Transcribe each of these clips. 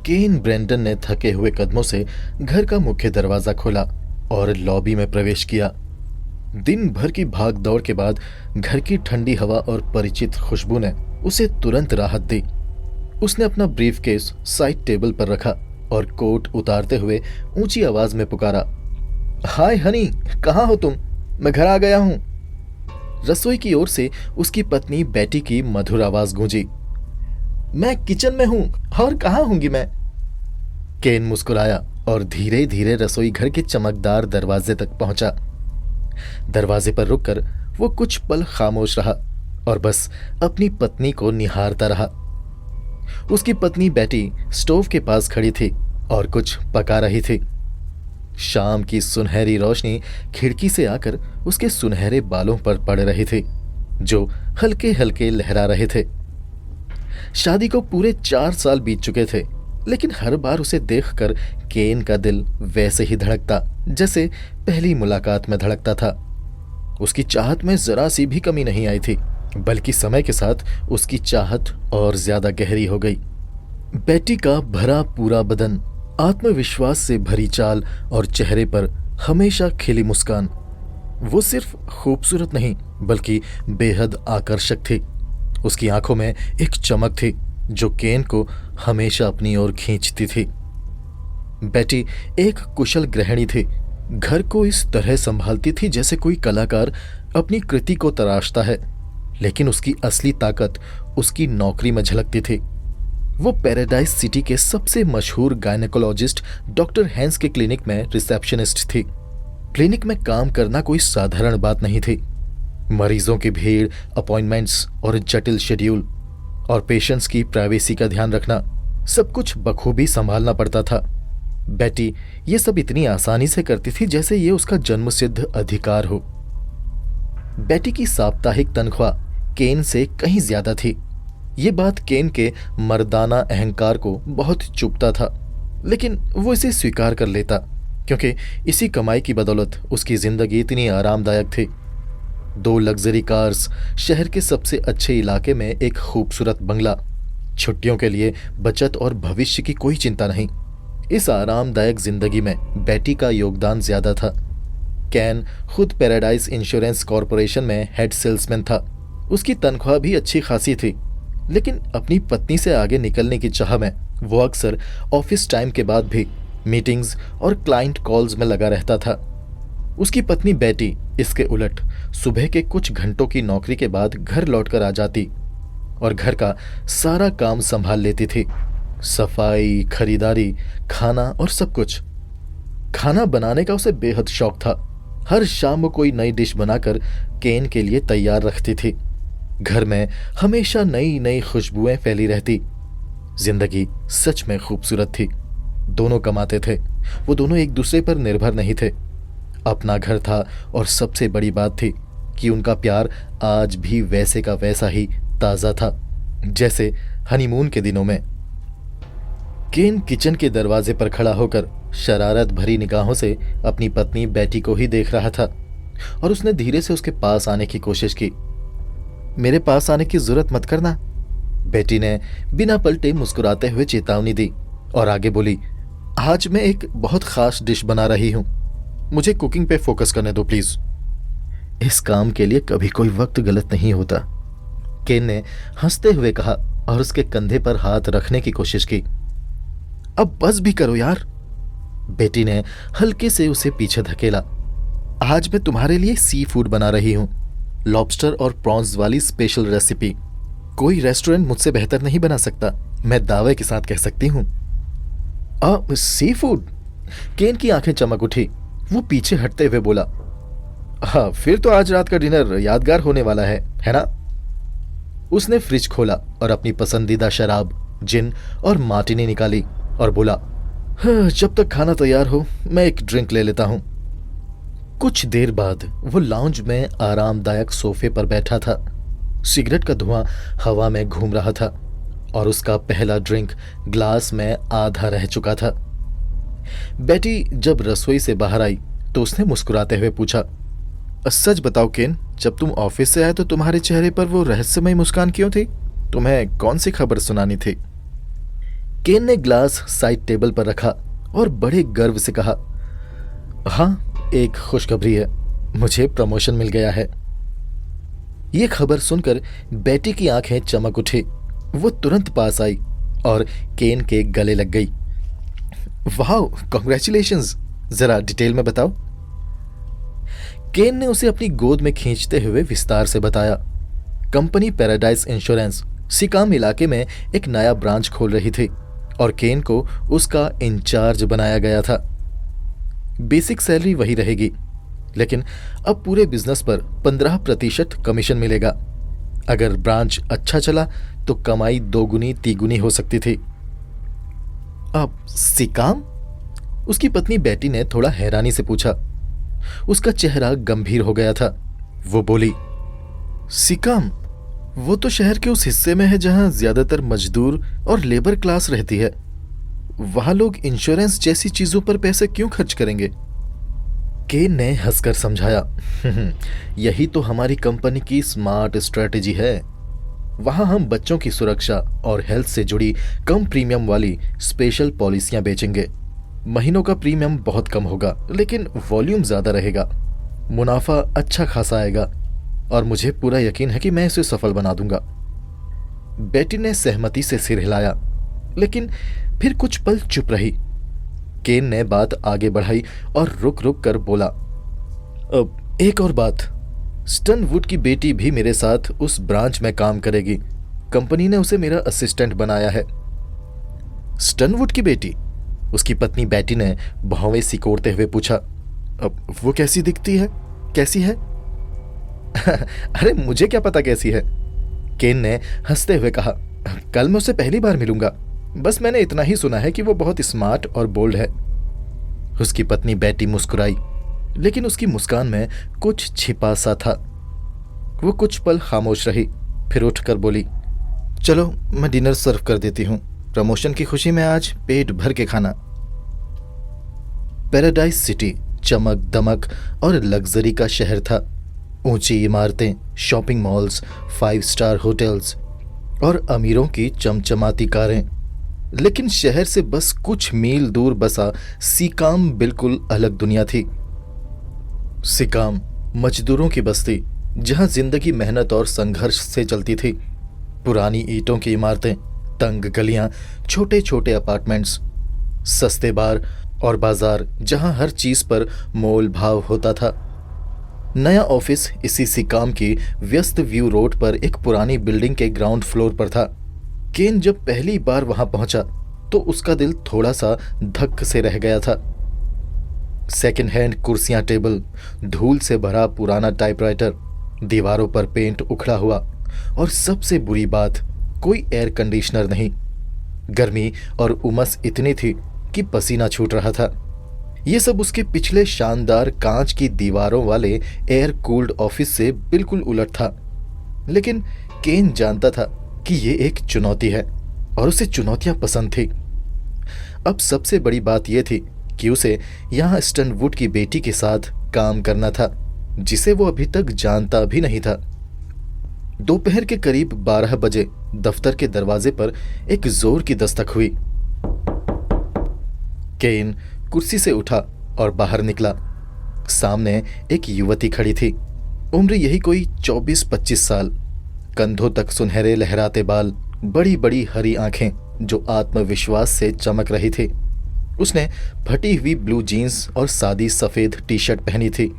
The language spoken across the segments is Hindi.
केन ब्रेंडन ने थके हुए कदमों से घर का मुख्य दरवाजा खोला और लॉबी में प्रवेश किया। दिन भर की भाग दौड़ के बाद घर की ठंडी हवा और परिचित खुशबू ने उसे तुरंत राहत दी। उसने अपना ब्रीफकेस साइड टेबल पर रखा और कोट उतारते हुए ऊंची आवाज में पुकारा, हाय हनी, कहाँ हो तुम? मैं घर आ गया हूं। रसोई की ओर से उसकी पत्नी बेटी की मधुर आवाज गूंजी, मैं किचन में हूं, और कहाँ होंगी मैं? केन मुस्कुराया और धीरे धीरे रसोई घर के चमकदार दरवाजे तक पहुंचा। दरवाजे पर रुककर वो कुछ पल खामोश रहा और बस अपनी पत्नी को निहारता रहा। उसकी पत्नी बेटी स्टोव के पास खड़ी थी और कुछ पका रही थी। शाम की सुनहरी रोशनी खिड़की से आकर उसके सुनहरे बालों पर पड़ रही थी, जो हल्के हल्के लहरा रहे थे। शादी को पूरे 4 साल बीत चुके थे, लेकिन हर बार उसे देखकर केन का दिल वैसे ही धड़कता जैसे पहली मुलाकात में धड़कता था। उसकी चाहत में जरा सी भी कमी नहीं आई थी, बल्कि समय के साथ उसकी चाहत और ज्यादा गहरी हो गई। बेटी का भरा पूरा बदन, आत्मविश्वास से भरी चाल और चेहरे पर हमेशा खिली मुस्कान, वो सिर्फ खूबसूरत नहीं बल्कि बेहद आकर्षक थी। उसकी आंखों में एक चमक थी जो केन को हमेशा अपनी ओर खींचती थी। बेटी एक कुशल गृहिणी थी, घर को इस तरह संभालती थी जैसे कोई कलाकार अपनी कृति को तराशता है, लेकिन उसकी असली ताकत उसकी नौकरी में झलकती थी। वो पैराडाइज सिटी के सबसे मशहूर गायनेकोलॉजिस्ट डॉक्टर हैंस के क्लिनिक में रिसेप्शनिस्ट थी। क्लिनिक में काम करना कोई साधारण बात नहीं थी। मरीजों की भीड़, अपॉइंटमेंट्स और जटिल शेड्यूल और पेशेंट्स की प्राइवेसी का ध्यान रखना, सब कुछ बखूबी संभालना पड़ता था। बेटी ये सब इतनी आसानी से करती थी जैसे ये उसका जन्मसिद्ध अधिकार हो। बेटी की साप्ताहिक तनख्वाह केन से कहीं ज्यादा थी। ये बात केन के मर्दाना अहंकार को बहुत चुभता था, लेकिन वो इसे स्वीकार कर लेता क्योंकि इसी कमाई की बदौलत उसकी जिंदगी इतनी आरामदायक थी। 2 लग्जरी कार्स, शहर के सबसे अच्छे इलाके में एक खूबसूरत बंगला, छुट्टियों के लिए बचत और भविष्य की कोई चिंता नहीं। इस आरामदायक जिंदगी में बेटी का योगदान ज्यादा था। कैन खुद पैराडाइज इंश्योरेंस कॉरपोरेशन में हेड सेल्समैन था। उसकी तनख्वाह भी अच्छी खासी थी, लेकिन अपनी पत्नी से आगे निकलने की चाह में वो अक्सर ऑफिस टाइम के बाद भी मीटिंग्स और क्लाइंट कॉल्स में लगा रहता था। उसकी पत्नी बेटी इसके उलट सुबह के कुछ घंटों की नौकरी के बाद घर लौटकर आ जाती और घर का सारा काम संभाल लेती थी। सफाई, खरीदारी, खाना और सब कुछ। खाना बनाने का उसे बेहद शौक था। हर शाम वो कोई नई डिश बनाकर केन के लिए तैयार रखती थी। घर में हमेशा नई नई खुशबुएं फैली रहती। जिंदगी सच में खूबसूरत थी। दोनों कमाते थे, वो दोनों एक दूसरे पर निर्भर नहीं थे। अपना घर था और सबसे बड़ी बात थी कि उनका प्यार आज भी वैसे का वैसा ही ताज़ा था जैसे हनीमून के दिनों में। केन किचन के दरवाजे पर खड़ा होकर शरारत भरी निगाहों से अपनी पत्नी बेटी को ही देख रहा था और उसने धीरे से उसके पास आने की कोशिश की। मेरे पास आने की जरूरत मत करना, बेटी ने बिना पलटे मुस्कुराते हुए चेतावनी दी और आगे बोली, आज मैं एक बहुत खास डिश बना रही हूं, मुझे कुकिंग पे फोकस करने दो प्लीज। इस काम के लिए कभी कोई वक्त गलत नहीं होता, केन ने हंसते हुए कहा और उसके कंधे पर हाथ रखने की कोशिश की। अब बस भी करो यार, बेटी ने हल्के से उसे पीछे धकेला। आज मैं तुम्हारे लिए सी फूड बना रही हूं, लॉबस्टर और प्रॉन्स वाली स्पेशल रेसिपी। कोई रेस्टोरेंट मुझसे बेहतर नहीं बना सकता, मैं दावे के साथ कह सकती हूं। Sea food? केन की आंखें चमक उठी। वो पीछे हटते हुए बोला, हाँ फिर तो आज रात का डिनर यादगार होने वाला है ना? उसने फ्रिज खोला और अपनी पसंदीदा शराब, जिन और मार्टिनी निकाली और बोला, हाँ, जब तक खाना तैयार हो मैं एक ड्रिंक ले लेता हूं। कुछ देर बाद वो लाउंज में आरामदायक सोफे पर बैठा था। सिगरेट का धुआं हवा में घूम रहा था और उसका पहला ड्रिंक ग्लास में आधा रह चुका था। बेटी जब रसोई से बाहर आई तो उसने मुस्कुराते हुए पूछा, सच बताओ केन, जब तुम ऑफिस से आए तो तुम्हारे चेहरे पर वो रहस्यमय मुस्कान क्यों थी? तुम्हें कौन सी खबर सुनानी थी? केन ने ग्लास साइड टेबल पर रखा और बड़े गर्व से कहा, हाँ, एक खुशखबरी है, मुझे प्रमोशन मिल गया है। ये खबर सुनकर बेटी की आंखें चमक उठी। वो तुरंत पास आई और केन के गले लग गई। वाह, कॉन्ग्रेचुलेशंस, जरा डिटेल में बताओ। केन ने उसे अपनी गोद में खींचते हुए विस्तार से बताया। कंपनी पैराडाइज इंश्योरेंस सिकाम इलाके में एक नया ब्रांच खोल रही थी और केन को उसका इंचार्ज बनाया गया था। बेसिक सैलरी वही रहेगी, लेकिन अब पूरे बिजनेस पर 15% कमीशन मिलेगा। अगर ब्रांच अच्छा चला तो कमाई दोगुनी तीगुनी हो सकती थी। अब सिकाम? उसकी पत्नी बेटी ने थोड़ा हैरानी से पूछा। उसका चेहरा गंभीर हो गया था। वो बोली, सिकाम? वो तो शहर के उस हिस्से में है जहां ज्यादातर मजदूर और लेबर क्लास रहती है। वहां लोग इंश्योरेंस जैसी चीजों पर पैसे क्यों खर्च करेंगे? केन ने हंसकर समझाया, यही तो हमारी कंपनी की स्मार्ट स्ट्रेटेजी है। वहां हम बच्चों की सुरक्षा और हेल्थ से जुड़ी कम प्रीमियम वाली स्पेशल पॉलिसियां बेचेंगे। महीनों का प्रीमियम बहुत कम होगा, लेकिन वॉल्यूम ज्यादा रहेगा। मुनाफा अच्छा खासा आएगा और मुझे पूरा यकीन है कि मैं इसे सफल बना दूंगा। बेटी ने सहमति से सिर हिलाया, लेकिन फिर कुछ पल चुप रही। केन ने बात आगे बढ़ाई और रुक रुक कर बोला, अब एक और बात, स्टनवुड की बेटी भी मेरे साथ उस ब्रांच में काम करेगी। कंपनी ने उसे मेरा असिस्टेंट बनाया है। स्टनवुड की बेटी? उसकी पत्नी बेटी ने भौवें सिकोड़ते हुए पूछा। अब वो कैसी दिखती है, कैसी है? अरे मुझे क्या पता कैसी है, केन ने हंसते हुए कहा। कल मैं उसे पहली बार मिलूंगा, बस मैंने इतना ही सुना है कि वो बहुत स्मार्ट और बोल्ड है। उसकी पत्नी बेटी मुस्कुराई, लेकिन उसकी मुस्कान में कुछ छिपा सा था। वो कुछ पल खामोश रही, फिर उठकर बोली, चलो मैं डिनर सर्व कर देती हूँ। प्रमोशन की खुशी में आज पेट भर के खाना। पैराडाइज सिटी चमक दमक और लग्जरी का शहर था। ऊंची इमारतें, शॉपिंग मॉल्स, 5 स्टार होटल्स और अमीरों की चमचमाती कारें। लेकिन शहर से बस कुछ मील दूर बसा सिकाम बिल्कुल अलग दुनिया थी। सिकाम मजदूरों की बस्ती, जहां जिंदगी मेहनत और संघर्ष से चलती थी। पुरानी ईंटों की इमारतें, तंग गलियां, छोटे छोटे अपार्टमेंट्स, सस्ते बार और बाजार जहां हर चीज पर मोल भाव होता था। नया ऑफिस इसी सिकाम की व्यस्त व्यू रोड पर एक पुरानी बिल्डिंग के ग्राउंड फ्लोर पर था। केन जब पहली बार वहां पहुंचा तो उसका दिल थोड़ा सा धक्क से रह गया था। सेकंड हैंड कुर्सियां, टेबल, धूल से भरा पुराना टाइपराइटर, दीवारों पर पेंट उखड़ा हुआ और सबसे बुरी बात, कोई एयर कंडीशनर नहीं। गर्मी और उमस इतनी थी कि पसीना छूट रहा था। ये सब उसके पिछले शानदार कांच की दीवारों वाले एयर कूल्ड ऑफिस से बिल्कुल उलट था। लेकिन केन जानता था कि ये एक चुनौती है और उसे चुनौतियां पसंद थी। अब सबसे बड़ी बात यह थी कि उसे यहाँ स्टनवुड की बेटी के साथ काम करना था, जिसे वो अभी तक जानता भी नहीं था। दोपहर के करीब 12 बजे दफ्तर के दरवाजे पर एक जोर की दस्तक हुई। केन कुर्सी से उठा और बाहर निकला। सामने एक युवती खड़ी थी। उम्र यही कोई 24-25 साल। कंधों तक सुनहरे लहराते बाल, बड़ी बड़ी हरी आंखें जो आत्मविश्वास से चमक रही थी। उसने फटी हुई ब्लू जीन्स और सादी सफेद टी शर्ट पहनी थी,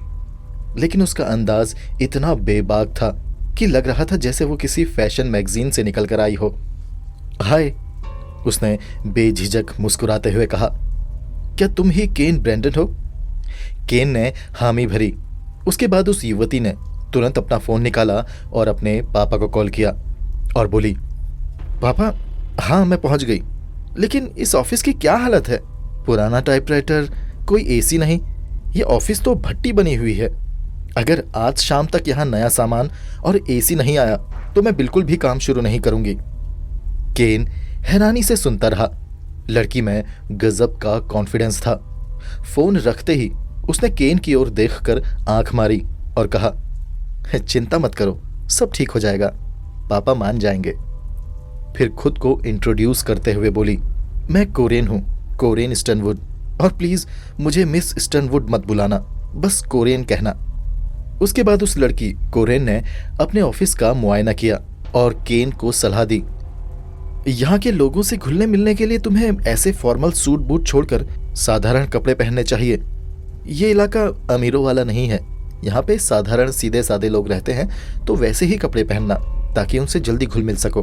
लेकिन उसका अंदाज इतना बेबाक था कि लग रहा था जैसे वो किसी फैशन मैगजीन से निकल कर आई हो। हाय, उसने बेझिझक मुस्कुराते हुए कहा। क्या तुम ही केन ब्रैंडन हो? केन ने हामी भरी। उसके बाद उस युवती ने तुरंत अपना फोन निकाला और अपने पापा को कॉल किया और बोली, पापा, हाँ मैं पहुंच गई, लेकिन इस ऑफिस की क्या हालत है? पुराना टाइपराइटर, कोई एसी नहीं, ये ऑफिस तो भट्टी बनी हुई है। अगर आज शाम तक यहाँ नया सामान और एसी नहीं आया तो मैं बिल्कुल भी काम शुरू नहीं करूंगी। केन हैरानी से सुनता रहा। लड़की में गजब का कॉन्फिडेंस था। फोन रखते ही उसने केन की ओर देखकर आंख मारी और कहा, चिंता मत करो, सब ठीक हो जाएगा, पापा मान जाएंगे। फिर खुद को इंट्रोड्यूस करते हुए बोली, मैं कोरेन हूँ, कोरेन स्टनवुड, और प्लीज मुझे मिस स्टनवुड मत बुलाना, बस कोरेन कहना। उसके बाद उस लड़की कोरेन ने अपने ऑफिस का मुआयना किया और केन को सलाह दी, यहाँ के लोगों से घुलने मिलने के लिए तुम्हें ऐसे फॉर्मल सूट बूट छोड़कर साधारण कपड़े पहनने चाहिए। ये इलाका अमीरों वाला नहीं है, यहाँ पे साधारण सीधे साधे लोग रहते हैं, तो वैसे ही कपड़े पहनना ताकि उनसे जल्दी घुल मिल सको।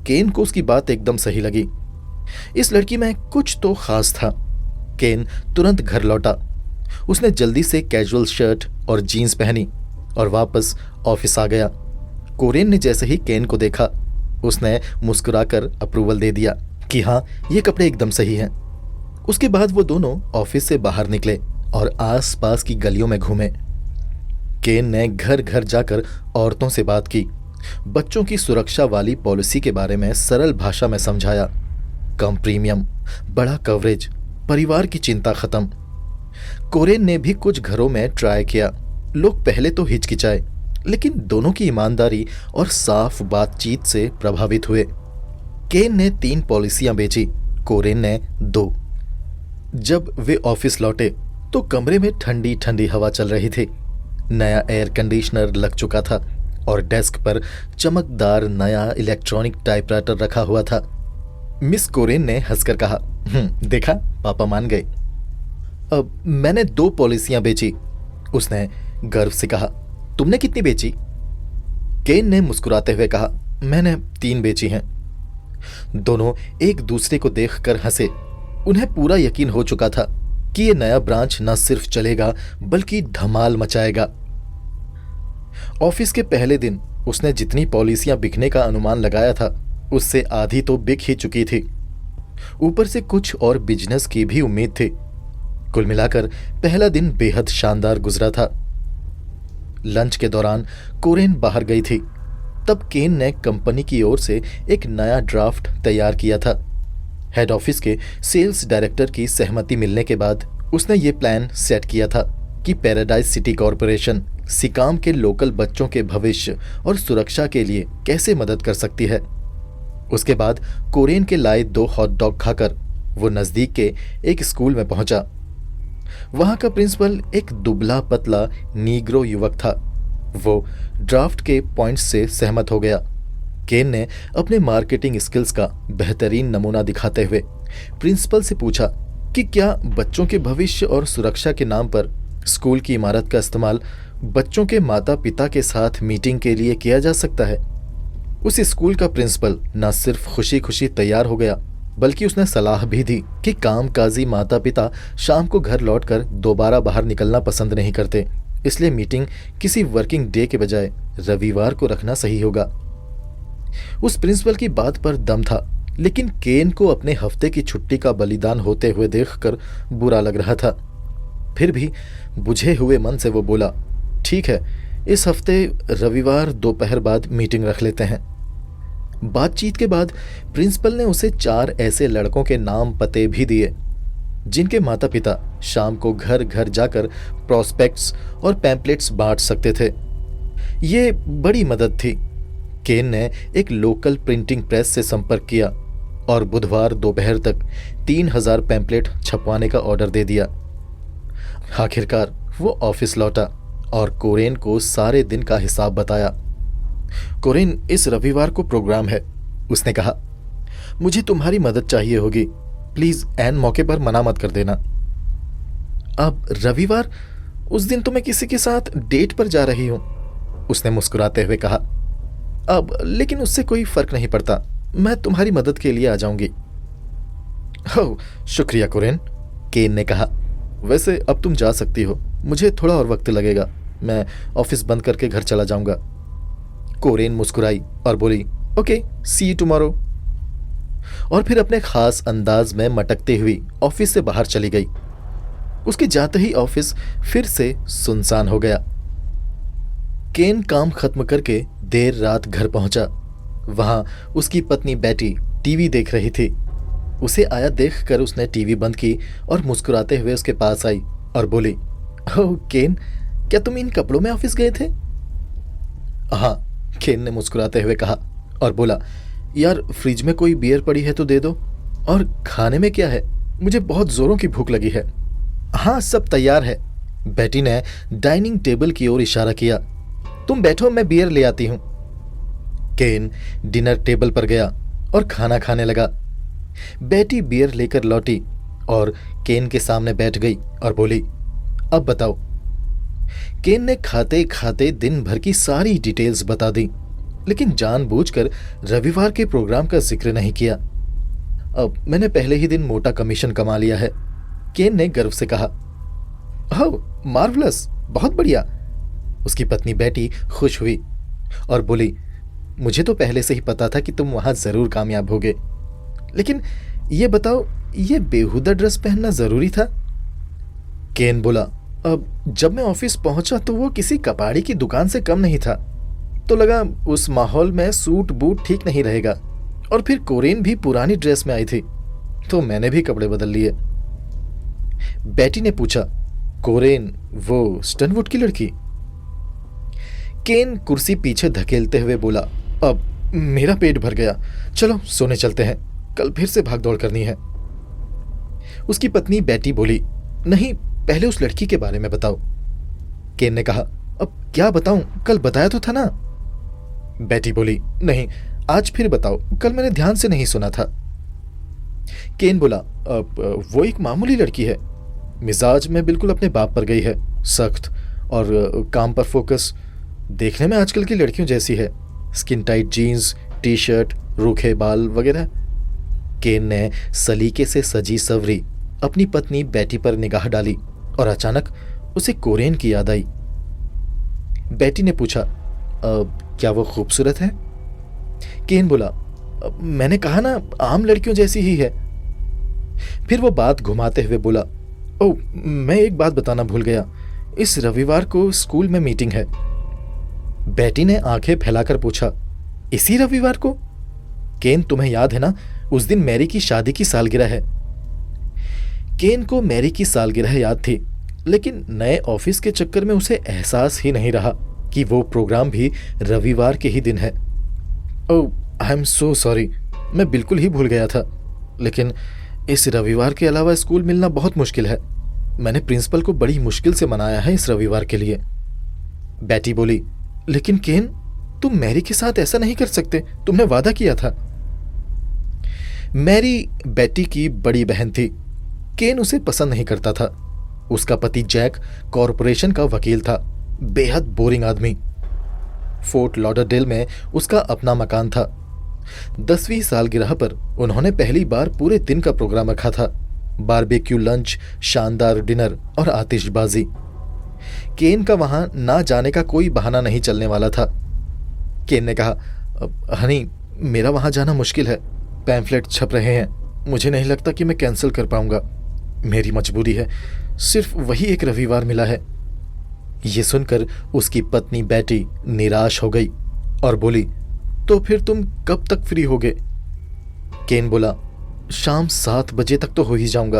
केन को उसकी बात एकदम सही लगी। इस लड़की में कुछ तो खास था। केन तुरंत घर लौटा। उसने जल्दी से कैजुअल शर्ट और जीन्स पहनी और वापस ऑफिस आ गया। कोरेन ने जैसे ही केन को देखा, उसने मुस्कुराकर अप्रूवल दे दिया कि हाँ, ये कपड़े एकदम सही हैं। उसके बाद वो दोनों ऑफिस से बाहर निकले और आसपास की गलियों में घूमे। केन ने घर घर जाकर औरतों से बात की, बच्चों की सुरक्षा वाली पॉलिसी के बारे में सरल भाषा में समझाया। कम प्रीमियम, बड़ा कवरेज, परिवार की चिंता खत्म। कोरेन ने भी कुछ घरों में ट्राई किया। लोग पहले तो हिचकिचाए, लेकिन दोनों की ईमानदारी और साफ बातचीत से प्रभावित हुए। केन ने 3 पॉलिसियां बेची, कोरेन ने 2। जब वे ऑफिस लौटे तो कमरे में ठंडी ठंडी हवा चल रही थी। नया एयर कंडीशनर लग चुका था और डेस्क पर चमकदार नया इलेक्ट्रॉनिक टाइपराइटर रखा हुआ था। मिस कोरेन ने हंसकर कहा, देखा, पापा मान गए। अब मैंने 2 पॉलिसियां बेची, उसने गर्व से कहा। तुमने कितनी बेची? केन ने मुस्कुराते हुए कहा, मैंने 3 बेची हैं। दोनों एक दूसरे को देखकर हंसे। उन्हें पूरा यकीन हो चुका था कि ये नया ब्रांच न सिर्फ चलेगा बल्कि धमाल मचाएगा। ऑफिस के पहले दिन उसने जितनी पॉलिसियां बिकने का अनुमान लगाया था, उससे आधी तो बिक ही चुकी थी। ऊपर से कुछ और बिजनेस की भी उम्मीद थी। कुल मिलाकर पहला दिन बेहद शानदार गुजरा था। लंच के दौरान कोरेन बाहर गई थी। तब केन ने कंपनी की ओर से एक नया ड्राफ्ट तैयार किया था। हेड ऑफिस के सेल्स डायरेक्टर की सहमति मिलने के बाद उसने ये प्लान सेट किया था कि पैराडाइज सिटी कॉरपोरेशन सिकाम के लोकल बच्चों के भविष्य और सुरक्षा के लिए कैसे मदद कर सकती है। उसके बाद कोरेन के लाए 2 हॉट डॉग खाकर वो नजदीक के एक स्कूल में पहुंचा। वहां का प्रिंसिपल एक दुबला पतला नीग्रो युवक था। वो ड्राफ्ट के पॉइंट्स से सहमत हो गया। केन ने अपने मार्केटिंग स्किल्स का बेहतरीन नमूना दिखाते हुए प्रिंसिपल से पूछा कि क्या बच्चों के भविष्य और सुरक्षा के नाम पर स्कूल की इमारत का इस्तेमाल बच्चों के माता पिता के साथ मीटिंग के लिए किया जा सकता है। उस स्कूल का प्रिंसिपल न सिर्फ खुशी खुशी तैयार हो गया, बल्कि उसने सलाह भी दी कि कामकाजी माता पिता शाम को घर लौटकर दोबारा बाहर निकलना पसंद नहीं करते, इसलिए मीटिंग किसी वर्किंग डे के बजाय रविवार को रखना सही होगा। उस प्रिंसिपल की बात पर दम था, लेकिन केन को अपने हफ्ते की छुट्टी का बलिदान होते हुए देखकर बुरा लग रहा था। फिर भी बुझे हुए मन से वो बोला, ठीक है, इस हफ्ते रविवार दोपहर बाद मीटिंग रख लेते हैं। बातचीत के बाद प्रिंसिपल ने उसे 4 ऐसे लड़कों के नाम पते भी दिए जिनके माता पिता शाम को घर घर जाकर प्रोस्पेक्ट्स और पैम्पलेट्स बांट सकते थे। ये बड़ी मदद थी। केन ने एक लोकल प्रिंटिंग प्रेस से संपर्क किया और बुधवार दोपहर तक 3000 पैम्पलेट छपवाने का ऑर्डर दे दिया। आखिरकार वो ऑफिस लौटा और कोरेन को सारे दिन का हिसाब बताया। कोरेन, इस रविवार को प्रोग्राम है, उसने कहा। मुझे तुम्हारी मदद चाहिए होगी, प्लीज ऐन मौके पर मना मत कर देना। अब रविवार? उस दिन तो मैं किसी के साथ डेट पर जा रही हूं, उसने मुस्कुराते हुए कहा। अब लेकिन उससे कोई फर्क नहीं पड़ता, मैं तुम्हारी मदद के लिए आ जाऊंगी। ओह, शुक्रिया कोरेन, केन ने कहा। वैसे अब तुम जा सकती हो, मुझे थोड़ा और वक्त लगेगा, मैं ऑफिस बंद करके घर चला जाऊंगा। कोरेन मुस्कुराई और बोली, ओके, सी यू टुमारो, और फिर अपने खास अंदाज में मटकते हुई ऑफिस से बाहर चली गई। उसके जाते ही ऑफिस फिर से सुनसान हो गया। केन काम खत्म करके देर रात घर पहुंचा। वहां उसकी पत्नी बेटी टीवी देख रही थी। उसे आया देखकर उसने टीवी बंद की और मुस्कुराते हुए उसके पास आई और बोली, ओह केन, क्या तुम इन कपड़ों में ऑफिस गए थे? हाँ, केन ने मुस्कुराते हुए कहा और बोला, यार फ्रिज में कोई बियर पड़ी है तो दे दो। और खाने में क्या है? मुझे बहुत जोरों की भूख लगी है। हाँ, सब तैयार है। बेटी ने डाइनिंग टेबल की ओर इशारा किया। तुम बैठो, मैं बियर ले आती हूं। केन डिनर टेबल पर गया और खाना खाने लगा। बेटी बियर लेकर लौटी और केन के सामने बैठ गई और बोली, अब बताओ। केन ने खाते खाते दिन भर की सारी डिटेल्स बता दी, लेकिन जानबूझकर रविवार के प्रोग्राम का जिक्र नहीं किया। अब मैंने पहले ही दिन मोटा कमीशन कमा लिया है, केन ने गर्व से कहा। ओह, मार्वलस, बहुत बढ़िया। उसकी पत्नी बेटी खुश हुई और बोली, मुझे तो पहले से ही पता था कि तुम वहां जरूर कामयाब होगे, लेकिन ये बताओ, ये बेहुदा ड्रेस पहनना जरूरी था? केन बोला, अब जब मैं ऑफिस पहुंचा तो वो किसी कबाड़ी की दुकान से कम नहीं था, तो लगा उस माहौल में सूट बूट ठीक नहीं रहेगा, और फिर कोरेन भी पुरानी ड्रेस में आई थी, तो मैंने भी कपड़े बदल लिए। बेटी ने पूछा, कोरेन वो स्टनवुड की लड़की? केन कुर्सी पीछे धकेलते हुए बोला, अब मेरा पेट भर गया, चलो सोने चलते हैं, कल फिर से भाग दौड़ करनी है। उसकी पत्नी बेटी बोली, नहीं, पहले उस लड़की के बारे में बताओ। केन ने कहा, अब क्या बताऊं, कल बताया तो था ना। बेटी बोली, नहीं, आज फिर बताओ, कल मैंने ध्यान से नहीं सुना था। केन बोला, अब वो एक मामूली लड़की है, मिजाज में बिल्कुल अपने बाप पर गई है, सख्त और काम पर फोकस, देखने में आजकल की लड़कियों जैसी है, skin tight jeans, T shirt, रूखे बाल वगैरह। केन ने सलीके से सजी सवरी अपनी पत्नी बेटी पर निगाह डाली और अचानक उसे कोरेन की याद आई। बेटी ने पूछा, क्या वो खूबसूरत है? केन बोला, मैंने कहा ना, आम लड़कियों जैसी ही है। फिर वो बात घुमाते हुए बोला, ओह, मैं एक बात बताना भूल गया, इस रविवार को स्कूल में मीटिंग है। बेटी ने आंखें फैलाकर पूछा, इसी रविवार को? केन, तुम्हें याद है ना, उस दिन मैरी की शादी की सालगिरह है। केन को मैरी की सालगिरह याद थी, लेकिन नए ऑफिस के चक्कर में उसे एहसास ही नहीं रहा कि वो प्रोग्राम भी रविवार के ही दिन है। ओह, आई एम सो सॉरी, मैं बिल्कुल ही भूल गया था, लेकिन इस रविवार के अलावा स्कूल मिलना बहुत मुश्किल है। मैंने प्रिंसिपल को बड़ी मुश्किल से मनाया है इस रविवार के लिए। बेटी बोली, लेकिन केन, तुम मैरी के साथ ऐसा नहीं कर सकते, तुमने वादा किया था। मैरी बेटी की बड़ी बहन थी। केन उसे पसंद नहीं करता था। उसका पति जैक कॉरपोरेशन का वकील था, बेहद बोरिंग आदमी। फोर्ट लॉडरडेल में उसका अपना मकान था। 10वीं सालगिरह पर उन्होंने पहली बार पूरे दिन का प्रोग्राम रखा था, बारबेक्यू लंच, शानदार डिनर और आतिशबाजी। केन का वहां ना जाने का कोई बहाना नहीं चलने वाला था। केन ने कहा, हनी, मेरा वहां जाना मुश्किल है, पैम्फलेट छप रहे हैं, मुझे नहीं लगता कि मैं कैंसिल कर पाऊंगा, मेरी मजबूरी है, सिर्फ वही एक रविवार मिला है। ये सुनकर उसकी पत्नी बेटी निराश हो गई और बोली, तो फिर तुम कब तक फ्री होगे? केन बोला, शाम 7 बजे तक तो हो ही जाऊंगा।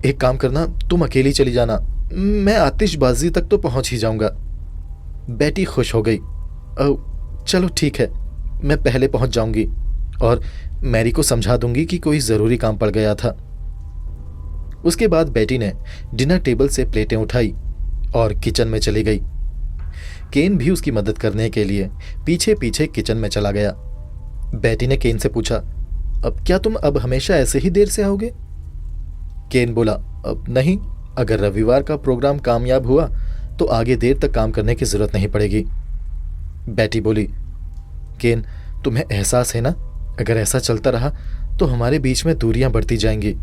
एक काम करना, तुम अकेली चली जाना, मैं आतिशबाजी तक तो पहुंच ही जाऊंगा। बेटी खुश हो गई। चलो ठीक है, मैं पहले पहुंच जाऊंगी और मैरी को समझा दूंगी कि कोई जरूरी काम पड़ गया था। उसके बाद बेटी ने डिनर टेबल से प्लेटें उठाई और किचन में चली गई। केन भी उसकी मदद करने के लिए पीछे पीछे किचन में चला गया। बेटी ने केन से पूछा, अब क्या तुम अब हमेशा ऐसे ही देर से आओगे? केन बोला, अब नहीं, अगर रविवार का प्रोग्राम कामयाब हुआ तो आगे देर तक काम करने की जरूरत नहीं पड़ेगी। बेटी बोली, केन, तुम्हें एहसास है ना, अगर ऐसा चलता रहा तो हमारे बीच में दूरियां बढ़ती जाएंगी।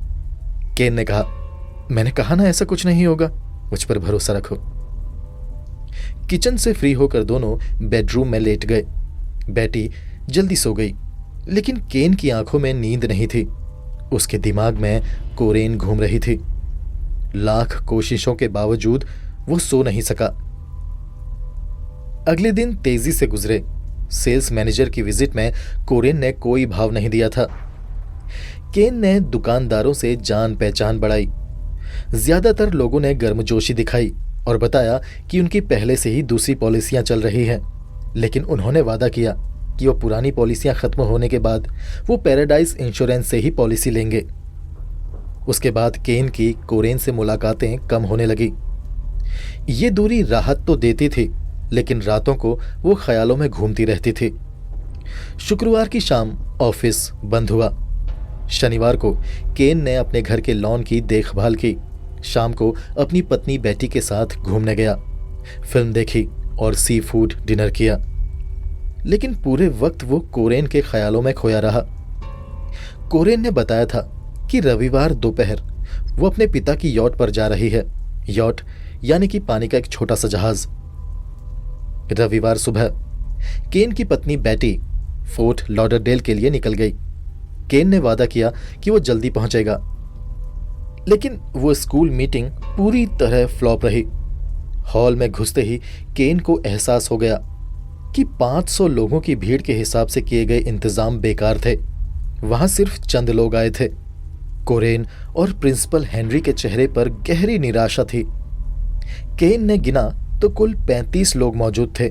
केन ने कहा, मैंने कहा ना ऐसा कुछ नहीं होगा, मुझ पर भरोसा रखो। किचन से फ्री होकर दोनों बेडरूम में लेट गए। बेटी जल्दी सो गई, लेकिन केन की आंखों में नींद नहीं थी। उसके दिमाग में कोरेन घूम रही थी। लाख कोशिशों के बावजूद वो सो नहीं सका। अगले दिन तेजी से गुजरे। सेल्स मैनेजर की विजिट में कोरेन ने कोई भाव नहीं दिया था। केन ने दुकानदारों से जान पहचान बढ़ाई। ज्यादातर लोगों ने गर्मजोशी दिखाई और बताया कि उनकी पहले से ही दूसरी पॉलिसियां चल रही हैं, लेकिन उन्होंने वादा किया कि वो पुरानी पॉलिसियां खत्म होने के बाद वो पैराडाइज इंश्योरेंस से ही पॉलिसी लेंगे। उसके बाद केन की कोरेन से मुलाकातें कम होने लगी। ये दूरी राहत तो देती थी, लेकिन रातों को वो ख्यालों में घूमती रहती थी। शुक्रवार की शाम ऑफिस बंद हुआ। शनिवार को केन ने अपने घर के लॉन की देखभाल की। शाम को अपनी पत्नी बेटी के साथ घूमने गया, फिल्म देखी और सी फूड डिनर किया। लेकिन पूरे वक्त वो कोरेन के ख्यालों में खोया रहा। कोरेन ने बताया था कि रविवार दोपहर वो अपने पिता की यॉट पर जा रही है। यॉट यानी कि पानी का एक छोटा सा जहाज। रविवार सुबह केन की पत्नी बेटी फोर्ट लॉडरडेल के लिए निकल गई। केन ने वादा किया कि वो जल्दी पहुंचेगा, लेकिन वो स्कूल मीटिंग पूरी तरह फ्लॉप रही। हॉल में घुसते ही केन को एहसास हो गया कि 500 लोगों की भीड़ के हिसाब से किए गए इंतजाम बेकार थे। वहां सिर्फ चंद लोग आए थे। कोरेन और प्रिंसिपल हेनरी के चेहरे पर गहरी निराशा थी। केन ने गिना तो कुल 35 लोग मौजूद थे,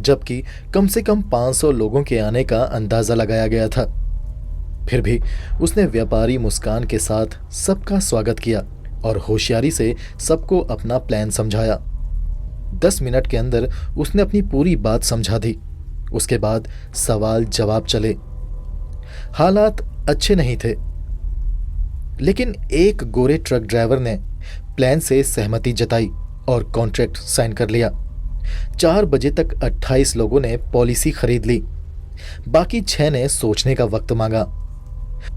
जबकि कम से कम 500 लोगों के आने का अंदाजा लगाया गया था। फिर भी उसने व्यापारी मुस्कान के साथ सबका स्वागत किया और होशियारी से सबको अपना प्लान समझाया। 10 मिनट के अंदर उसने अपनी पूरी बात समझा दी। उसके बाद सवाल जवाब चले। हालात अच्छे नहीं थे, लेकिन एक गोरे ट्रक ड्राइवर ने प्लान से सहमति जताई और कॉन्ट्रैक्ट साइन कर लिया। 4 बजे तक 28 लोगों ने पॉलिसी खरीद ली। बाकी 6 ने सोचने का वक्त मांगा।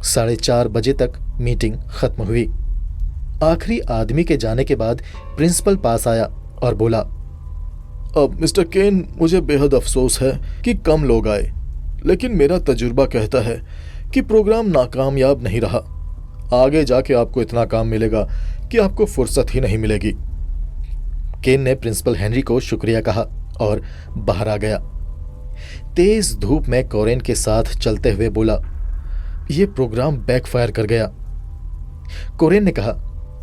4:30 बजे तक मीटिंग खत्म हुई। आखिरी आदमी के जाने के बाद प्रिंसिपल पास आया और बोला, अब मिस्टर केन, मुझे बेहद अफसोस है कि कम लोग आए, लेकिन मेरा तजुर्बा कहता है कि प्रोग्राम नाकामयाब नहीं रहा। आगे जाके आपको इतना काम मिलेगा कि आपको फुर्सत ही नहीं मिलेगी। केन ने प्रिंसिपल हेनरी को शुक्रिया कहा और बाहर आ गया। तेज धूप में कोरेन के साथ चलते हुए बोला, यह प्रोग्राम बैकफायर कर गया। कोरेन ने कहा,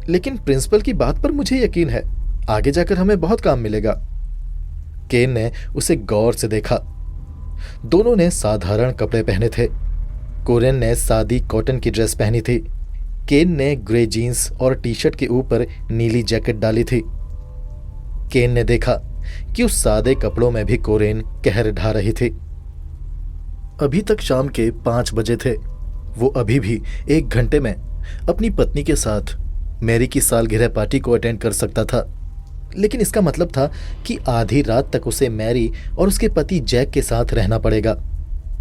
लेकिन प्रिंसिपल की बात पर मुझे यकीन है, आगे जाकर हमें बहुत काम मिलेगा। केन ने उसे गौर से देखा। दोनों ने साधारण कपड़े पहने थे। कोरेन ने सादी कॉटन की ड्रेस पहनी थी। केन ने ग्रे जीन्स और टी शर्ट के ऊपर नीली जैकेट डाली थी। केन ने देखा कि उस सादे कपड़ों में भी कोरेन कहर ढा रही थी। अभी तक शाम के 5 बजे थे। वो अभी भी 1 घंटे में अपनी पत्नी के साथ मैरी की सालगिरह पार्टी को अटेंड कर सकता था, लेकिन इसका मतलब था कि आधी रात तक उसे मैरी और उसके पति जैक के साथ रहना पड़ेगा।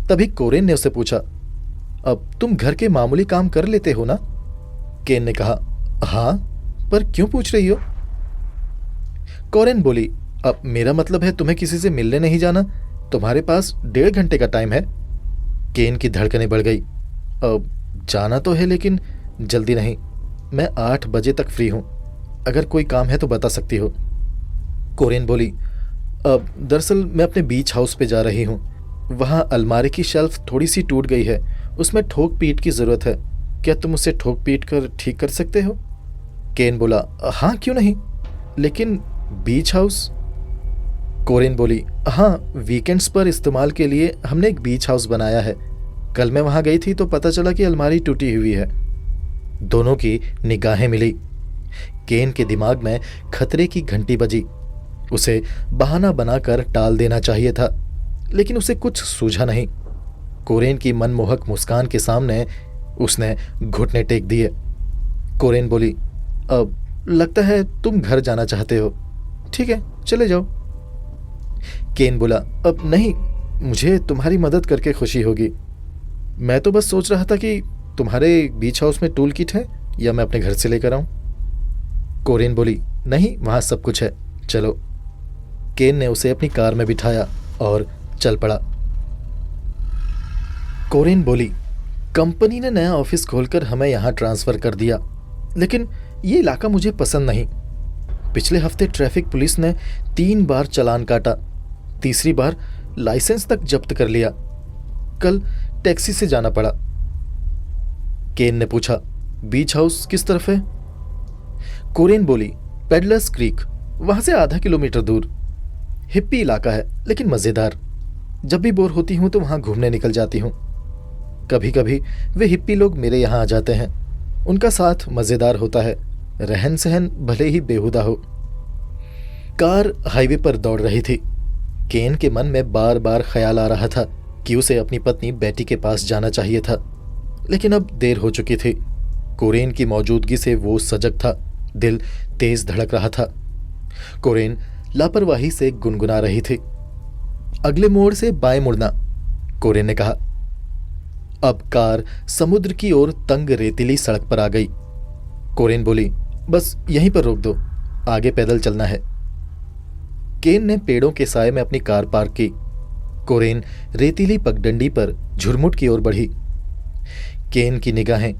तभी कोरेन ने उसे पूछा, अब तुम घर के मामूली काम कर लेते हो ना? केन ने कहा, हाँ, पर क्यों पूछ रही हो? कोरेन बोली, अब मेरा मतलब है तुम्हें किसी से मिलने नहीं जाना, तुम्हारे पास 1.5 घंटे का टाइम है। केन की धड़कनें बढ़ गई। अब जाना तो है, लेकिन जल्दी नहीं। मैं 8 बजे तक फ्री हूं, अगर कोई काम है तो बता सकती हो। कोरेन बोली, अब दरअसल मैं अपने बीच हाउस पे जा रही हूं। वहां अलमारी की शेल्फ थोड़ी सी टूट गई है, उसमें ठोक पीट की जरूरत है। क्या तुम उसे ठोक पीट कर ठीक कर सकते हो? केन बोला, हाँ क्यों नहीं, लेकिन बीच हाउस? कोरेन बोली, हाँ, वीकेंड्स पर इस्तेमाल के लिए हमने एक बीच हाउस बनाया है। कल मैं वहां गई थी तो पता चला कि अलमारी टूटी हुई है। दोनों की निगाहें मिली। केन के दिमाग में खतरे की घंटी बजी। उसे बहाना बनाकर टाल देना चाहिए था, लेकिन उसे कुछ सूझा नहीं। कोरेन की मनमोहक मुस्कान के सामने उसने घुटने टेक दिए। कोरेन बोली, अब लगता है तुम घर जाना चाहते हो। ठीक है, चले जाओ। केन बोला, अब नहीं, मुझे तुम्हारी मदद करके खुशी होगी। मैं तो बस सोच रहा था कि तुम्हारे बीच हाउस में टूल किट है या मैं अपने घर से लेकर आऊं? कोरेन बोली, नहीं, वहां सब कुछ है, चलो। केन ने उसे अपनी कार में बिठाया और चल पड़ा। कोरेन बोली, कंपनी ने नया ऑफिस खोलकर हमें यहां ट्रांसफर कर दिया, लेकिन ये इलाका मुझे पसंद नहीं। पिछले हफ्ते ट्रैफिक पुलिस ने 3 बार चालान काटा, तीसरी बार लाइसेंस तक जब्त कर लिया। कल टैक्सी से जाना पड़ा। केन ने पूछा, बीच हाउस किस तरफ है? कोरेन बोली, पेडलर्स क्रीक, वहां से आधा किलोमीटर दूर। हिप्पी इलाका है, लेकिन मजेदार। जब भी बोर होती हूँ तो वहाँ घूमने निकल जाती हूँ। कभी कभी वे हिप्पी लोग मेरे यहाँ आ जाते हैं। उनका साथ मज़ेदार होता है, रहन सहन भले ही बेहुदा हो। कार हाईवे पर दौड़ रही थी। केन के मन में बार बार ख्याल आ रहा था कि उसे अपनी पत्नी बेटी के पास जाना चाहिए था, लेकिन अब देर हो चुकी थी। कोरेन की मौजूदगी से वो सजग था, दिल तेज धड़क रहा था। कोरेन लापरवाही से गुनगुना रही थी। अगले मोड़ से बाएं मुड़ना, कोरेन ने कहा। अब कार समुद्र की ओर तंग रेतीली सड़क पर आ गई। कोरेन बोली, बस यहीं पर रोक दो, आगे पैदल चलना है। केन ने पेड़ों के साए में अपनी कार पार्क की। कोरेन रेतीली पगडंडी पर झुरमुट की ओर बढ़ी। केन की निगाहें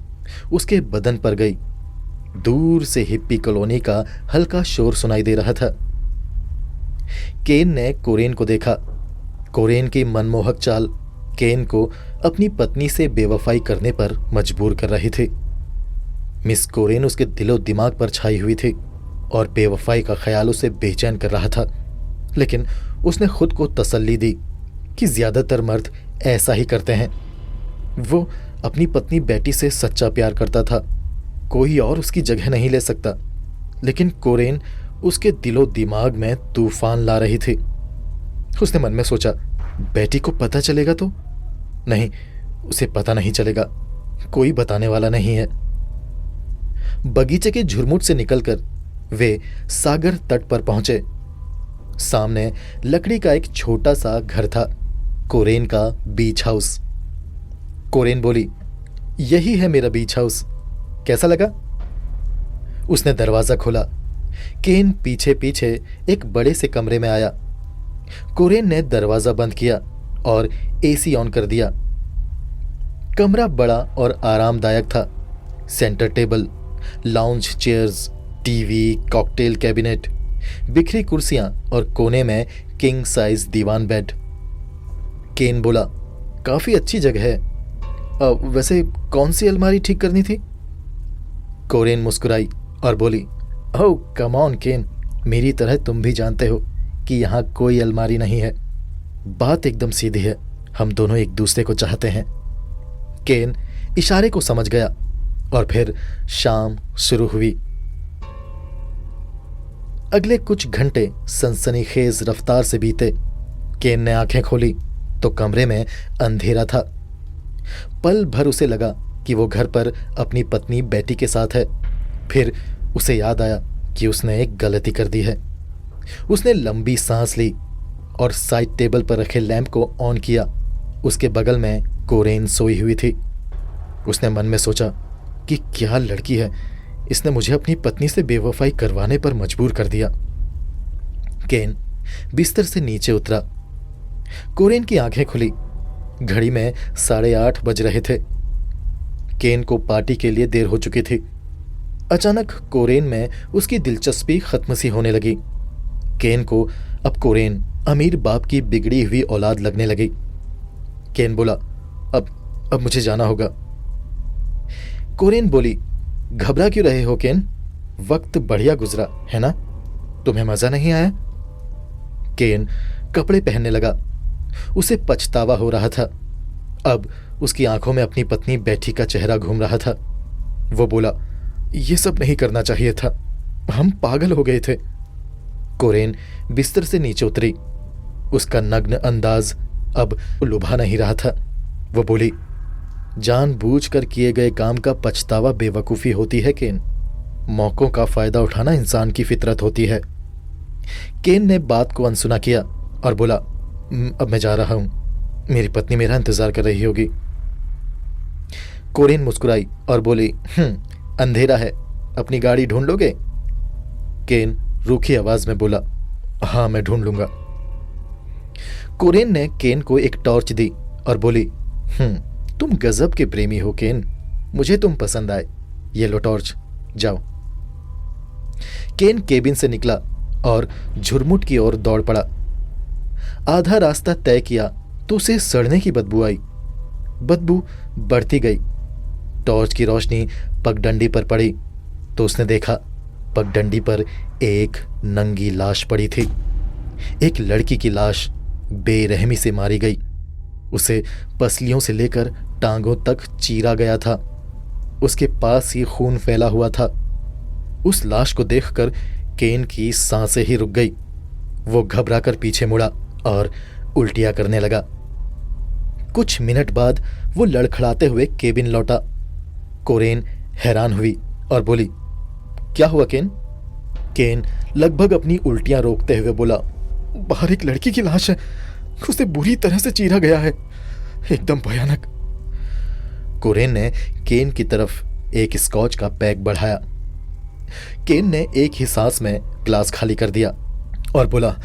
उसके बदन पर गई। दूर से हिप्पी कॉलोनी का हल्का शोर सुनाई दे रहा था। केन ने कोरेन को देखा। कोरेन की मनमोहक चाल केन को अपनी पत्नी से बेवफाई करने पर मजबूर कर रही थी। मिस कोरेन उसके दिलो दिमाग पर छाई हुई थी और बेवफाई का ख्याल उसे बेचैन कर रहा था, लेकिन उसने खुद को तसल्ली दी कि ज्यादातर मर्द ऐसा ही करते हैं। वो अपनी पत्नी बेटी से सच्चा प्यार करता था, कोई और उसकी जगह नहीं ले सकता, लेकिन कोरेन उसके दिलो दिमाग में तूफान ला रही थी। उसने मन में सोचा, बेटी को पता चलेगा तो? नहीं, उसे पता नहीं चलेगा, कोई बताने वाला नहीं है। बगीचे के झुरमुट से निकलकर वे सागर तट पर पहुंचे। सामने लकड़ी का एक छोटा सा घर था, कोरेन का बीच हाउस। कोरेन बोली, यही है मेरा बीच हाउस, कैसा लगा? उसने दरवाजा खोला। केन पीछे पीछे एक बड़े से कमरे में आया। कोरेन ने दरवाजा बंद किया और एसी ऑन कर दिया। कमरा बड़ा और आरामदायक था। Centre table, lounge chairs, TV, cocktail cabinet, बिखरी कुर्सियां और कोने में किंग साइज दीवान बेड। केन बोला, काफी अच्छी जगह है। वैसे कौन सी अलमारी ठीक करनी थी? कोरेन मुस्कुराई और बोली, ओह कम ऑन केन, मेरी तरह तुम भी जानते हो कि यहाँ कोई अलमारी नहीं है। बात एकदम सीधी है, हम दोनों एक दूसरे को चाहते हैं। केन इशारे को समझ गया और फिर शाम शुरू हुई। अगले कुछ घंटे सनसनीखेज रफ्तार से बीते। केन ने आंखें खोली तो कमरे में अंधेरा था। पल भर उसे लगा कि वो घर पर अपनी पत्नी बेटी के साथ है। फिर उसे याद आया कि उसने एक गलती कर दी है। उसने लंबी सांस ली और साइड टेबल पर रखे लैंप को ऑन किया। उसके बगल में कोरेन सोई हुई थी। उसने मन में सोचा कि क्या लड़की है, इसने मुझे अपनी पत्नी से बेवफाई करवाने पर मजबूर कर दिया। केन बिस्तर से नीचे उतरा। कोरेन की आंखें खुली। घड़ी में 8:30 बज रहे थे। केन को पार्टी के लिए देर हो चुकी थी। अचानक कोरेन में उसकी दिलचस्पी खत्म सी होने लगी। केन को अब कोरेन अमीर बाप की बिगड़ी हुई औलाद लगने लगी। केन बोला, अब मुझे जाना होगा। कोरेन बोली, घबरा क्यों रहे हो केन? वक्त बढ़िया गुजरा है ना? तुम्हें मजा नहीं आया? केन कपड़े पहनने लगा। उसे पछतावा हो रहा था। अब उसकी आंखों में अपनी पत्नी बेटी का चेहरा घूम रहा था। वो बोला, ये सब नहीं करना चाहिए था, हम पागल हो गए थे। कोरेन बिस्तर से नीचे उतरी। उसका नग्न अंदाज अब लुभा नहीं रहा था। वो बोली, जानबूझकर किए गए काम का पछतावा बेवकूफी होती है केन। मौकों का फायदा उठाना इंसान की फितरत होती है। केन ने बात को अनसुना किया और बोला, अब मैं जा रहा हूं, मेरी पत्नी मेरा इंतजार कर रही होगी। कोरेन मुस्कुराई और बोली, अंधेरा है, अपनी गाड़ी ढूंढ लोगे? केन रूखी आवाज में बोला, हाँ मैं ढूंढ लूंगा। कोरेन ने केन को एक टॉर्च दी और बोली, तुम गजब के प्रेमी हो केन, मुझे तुम पसंद आए, ये लो टॉर्च, जाओ। केन केबिन से निकला और झुरमुट की ओर दौड़ पड़ा। आधा रास्ता तय किया तो उसे सड़ने की बदबू आई। बदबू बढ़ती गई। टॉर्च की रोशनी पगडंडी पर पड़ी तो उसने देखा पगडंडी पर एक नंगी लाश पड़ी थी। एक लड़की की लाश बेरहमी से मारी गई। उसे पसलियों से लेकर टांगों तक चीरा गया था। उसके पास ही खून फैला हुआ था। उस लाश को देखकर केन की सांसें ही रुक गई। वो घबराकर पीछे मुड़ा और उल्टियां करने लगा। कुछ मिनट बाद वो लड़खड़ाते हुए केबिन लौटा। कोरेन हैरान हुई और बोली, क्या हुआ केन? केन लगभग अपनी उल्टियां रोकते हुए बोला, बाहर एक लड़की की लाश है, उसे बुरी तरह से चीरा गया है, एकदम भयानक। कोरेन ने केन की तरफ एक स्कॉच का पैक बढ़ाया। केन ने एक ही सांस में ग्लास खाली कर दिया और बोला,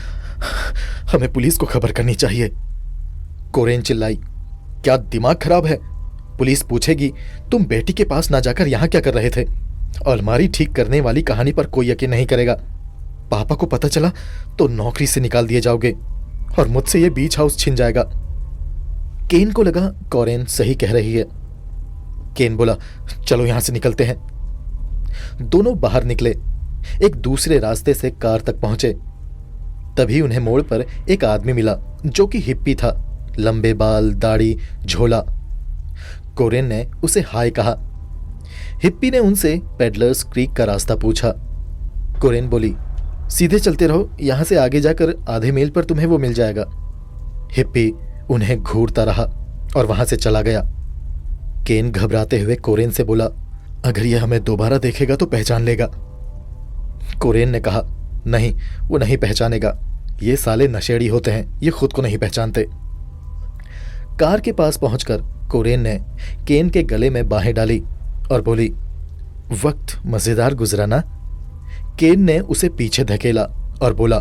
हमें पुलिस को खबर करनी चाहिए। कोरेन चिल्लाई, क्या दिमाग खराब है? पुलिस पूछेगी तुम बेटी के पास ना जाकर यहां क्या कर रहे थे। अलमारी ठीक करने वाली कहानी पर कोई यकीन नहीं करेगा। पापा को पता चला तो नौकरी से निकाल दिए जाओगे और मुझसे ये बीच हाउस छिन जाएगा। केन को लगा कोरेन सही कह रही है। केन बोला, चलो यहां से निकलते हैं। दोनों बाहर निकले, एक दूसरे रास्ते से कार तक पहुंचे। तभी उन्हें मोड़ पर एक आदमी मिला जो कि हिप्पी था, लंबे बाल, दाढ़ी, झोला। कोरेन ने उसे हाय कहा। हिप्पी ने उनसे पेडलर्स क्रीक का रास्ता पूछा। कोरेन बोली, सीधे चलते रहो, यहां से आगे जाकर आधे मील पर तुम्हें वो मिल जाएगा। हिप्पी उन्हें घूरता रहा और वहां से चला गया। केन घबराते हुए कोरेन से बोला, अगर यह हमें दोबारा देखेगा तो पहचान लेगा। कोरेन ने कहा, नहीं, वो नहीं पहचानेगा, ये साले नशेड़ी होते हैं, ये खुद को नहीं पहचानते। कार के पास पहुंचकर कोरेन ने केन के गले में बाहें डाली और बोली, वक्त मजेदार गुजरा ना? केन ने उसे पीछे धकेला और बोला,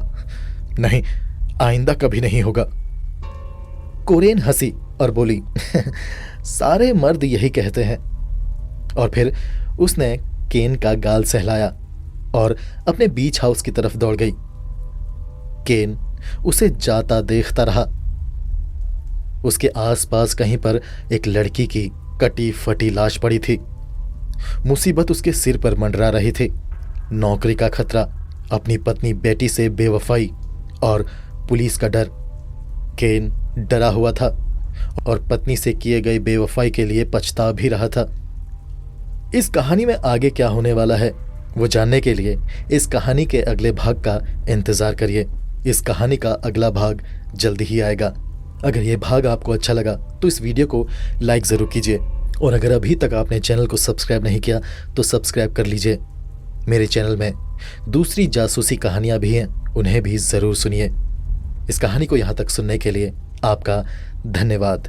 नहीं, आइंदा कभी नहीं होगा। कोरेन हंसी और बोली, सारे मर्द यही कहते हैं। और फिर उसने केन का गाल सहलाया और अपने बीच हाउस की तरफ दौड़ गई। केन उसे जाता देखता रहा। उसके आसपास कहीं पर एक लड़की की कटी फटी लाश पड़ी थी। मुसीबत उसके सिर पर मंडरा रही थी। नौकरी का खतरा, अपनी पत्नी बेटी से बेवफाई और पुलिस का डर। केन डरा हुआ था और पत्नी से किए गए बेवफाई के लिए पछता भी रहा था। इस कहानी में आगे क्या होने वाला है वो जानने के लिए इस कहानी के अगले भाग का इंतजार करिए। इस कहानी का अगला भाग जल्दी ही आएगा। अगर ये भाग आपको अच्छा लगा तो इस वीडियो को लाइक ज़रूर कीजिए और अगर अभी तक आपने चैनल को सब्सक्राइब नहीं किया तो सब्सक्राइब कर लीजिए। मेरे चैनल में दूसरी जासूसी कहानियाँ भी हैं, उन्हें भी ज़रूर सुनिए। इस कहानी को यहाँ तक सुनने के लिए आपका धन्यवाद।